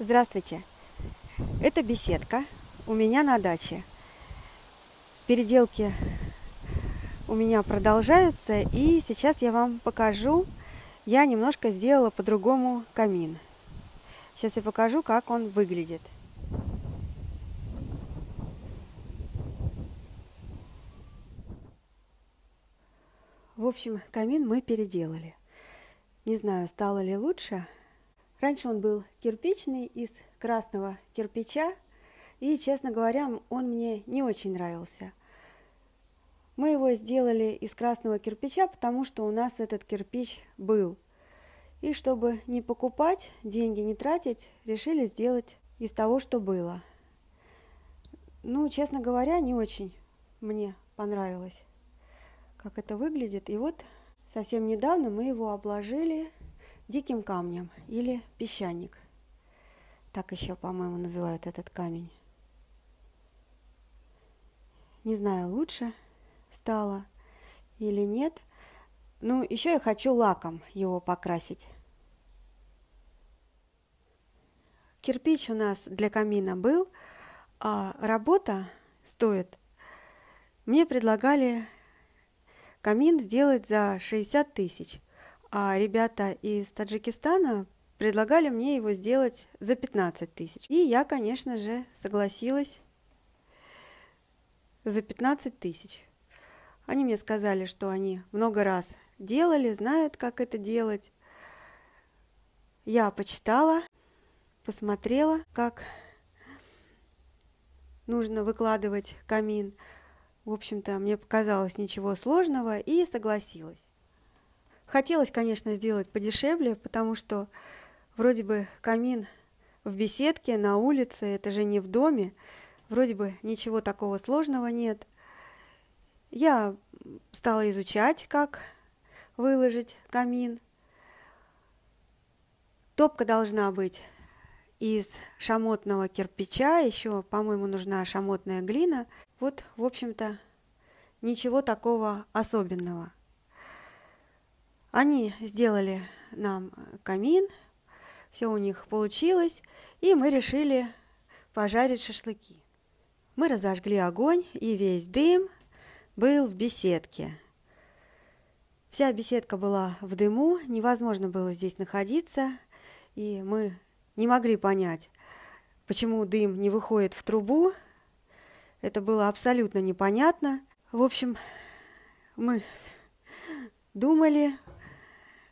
Здравствуйте! Это беседка у меня на даче. Переделки у меня продолжаются, и сейчас я вам покажу. Я немножко сделала по-другому камин. Сейчас я покажу, как он выглядит. В общем, камин мы переделали. Не знаю, стало ли лучше. Раньше он был кирпичный, из красного кирпича, и, честно говоря, он мне не очень нравился. Мы его сделали из красного кирпича, потому что у нас этот кирпич был. И чтобы не покупать, деньги не тратить, решили сделать из того, что было. Ну, честно говоря, не очень мне понравилось, как это выглядит. И вот совсем недавно мы его обложили диким камнем или песчаник. Так еще, по-моему, называют этот камень. Не знаю, лучше стало или нет. Ну, еще я хочу лаком его покрасить. Кирпич у нас для камина был, а работа стоит. Мне предлагали камин сделать за 60 тысяч, а ребята из Таджикистана предлагали мне его сделать за 15 тысяч. И я, конечно же, согласилась за 15 тысяч. Они мне сказали, что они много раз делали, знают, как это делать. Я почитала, посмотрела, как нужно выкладывать камин. В общем-то, мне показалось ничего сложного, и согласилась. Хотелось, конечно, сделать подешевле, потому что вроде бы камин в беседке, на улице, это же не в доме. Вроде бы ничего такого сложного нет. Я стала изучать, как выложить камин. Топка должна быть из шамотного кирпича, еще, по-моему, нужна шамотная глина. Вот, в общем-то, ничего такого особенного. Они сделали нам камин, все у них получилось, и мы решили пожарить шашлыки. Мы разожгли огонь, и весь дым был в беседке. Вся беседка была в дыму, невозможно было здесь находиться, и мы не могли понять, почему дым не выходит в трубу. Это было абсолютно непонятно. В общем, мы думали,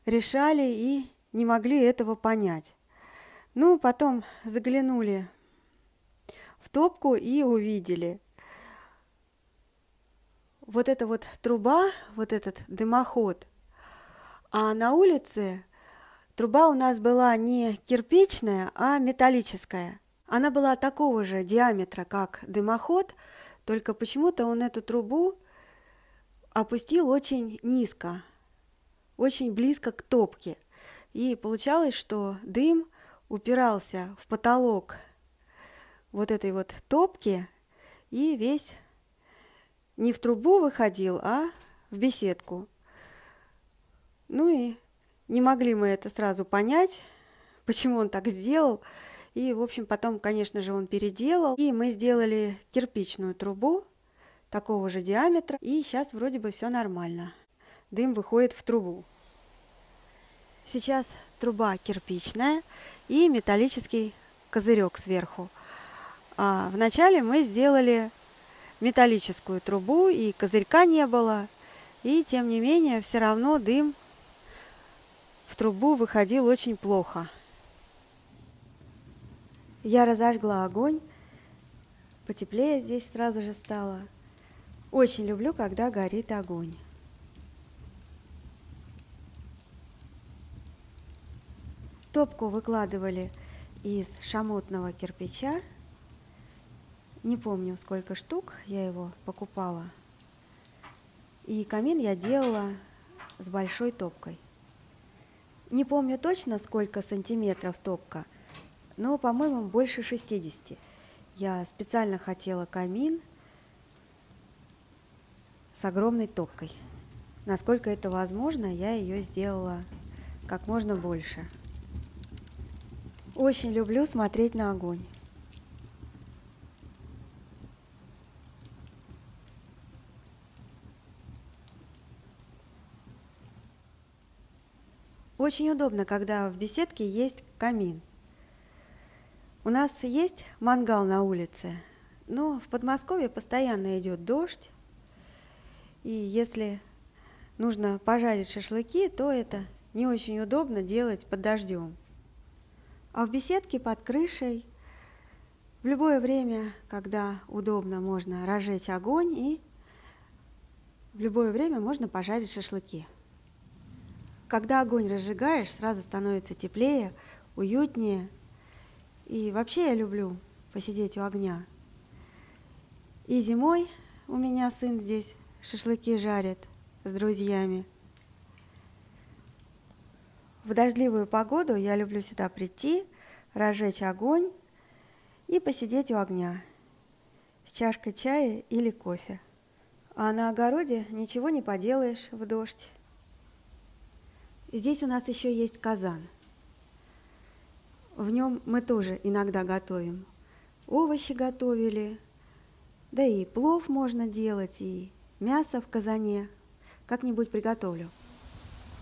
решали и не могли этого понять. Ну, потом заглянули в топку и увидели. Вот эта вот труба, вот этот дымоход. А на улице труба у нас была не кирпичная, а металлическая. Она была такого же диаметра, как дымоход, только почему-то он эту трубу опустил очень низко, очень близко к топке. И получалось, что дым упирался в потолок вот этой вот топки и весь не в трубу выходил, а в беседку. Ну и не могли мы это сразу понять, почему он так сделал. И, в общем, потом, конечно же, он переделал. И мы сделали кирпичную трубу такого же диаметра. И сейчас вроде бы все нормально. Дым выходит в трубу. Сейчас труба кирпичная и металлический козырек сверху. А вначале мы сделали металлическую трубу, и козырька не было. И, тем не менее, все равно дым в трубу выходил очень плохо. Я разожгла огонь. Потеплее здесь сразу же стало. Очень люблю, когда горит огонь. Топку выкладывали из шамотного кирпича. Не помню, сколько штук я его покупала. И камин я делала с большой топкой. Не помню точно, сколько сантиметров топка, но, по-моему, больше 60. Я специально хотела камин с огромной топкой. Насколько это возможно, я ее сделала как можно больше. Очень люблю смотреть на огонь. Очень удобно, когда в беседке есть камин. У нас есть мангал на улице, но в Подмосковье постоянно идет дождь, и если нужно пожарить шашлыки, то это не очень удобно делать под дождем. А в беседке под крышей в любое время, когда удобно, можно разжечь огонь, и в любое время можно пожарить шашлыки. Когда огонь разжигаешь, сразу становится теплее, уютнее. И вообще я люблю посидеть у огня. И зимой у меня сын здесь шашлыки жарит с друзьями. В дождливую погоду я люблю сюда прийти, разжечь огонь и посидеть у огня с чашкой чая или кофе. А на огороде ничего не поделаешь в дождь. Здесь у нас еще есть казан. В нем мы тоже иногда готовим. Овощи готовили, да и плов можно делать, и мясо в казане. Как-нибудь приготовлю.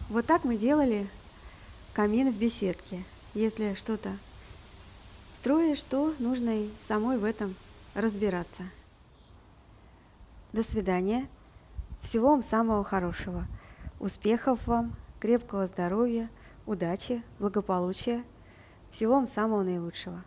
Вот так мы делали камин в беседке. Если что-то строишь, то нужно и самой в этом разбираться. До свидания. Всего вам самого хорошего. Успехов вам, крепкого здоровья, удачи, благополучия. Всего вам самого наилучшего.